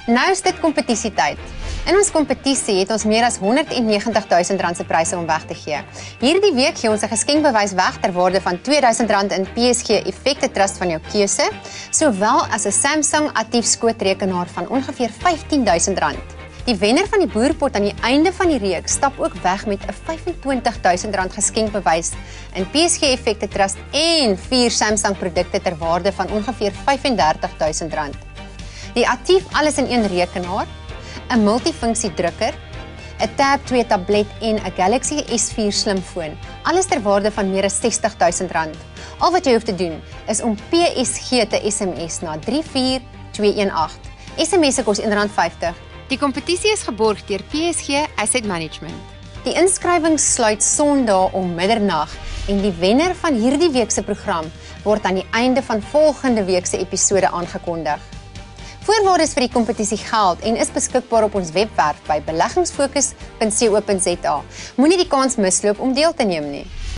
Nou is dit kompetisietyd. In ons kompetisie het ons meer as R190.000 se pryse om weg te gee. Hierdie week gee ons 'n geskenkbewys weg ter waarde van R2000 in PSG Effekte Trust van jou keuse, sowel as 'n Samsung Actief skootrekenaar van ongeveer R15.000. Die wenner van die boerpot aan die einde van die reeks stap ook weg met 'n R25.000 geskenkbewys in PSG Effekte Trust en 4 Samsung produkte ter waarde van ongeveer R35.000. Die Actief alles in een rekenaar, 'n multifunksie drukker, 'n Tab 2 tablet en 'n Galaxy S4 slimfoon, alles ter waarde van meer as R60.000. Al wat jy hoef te doen is om PSG te SMS na 34218. SMS kos R1.50. Die kompetisie is geborg deur PSG Asset Management. Die inskrywing sluit Sondag om middernag en die wenner van hierdie week se program word aan die einde van volgende week se episode aangekondig. Voorwaardes vir die kompetisie geld en is beskikbaar op ons webwerf by beleggingsfokus.co.za. Moenie die kans misloop om deel te neem nie.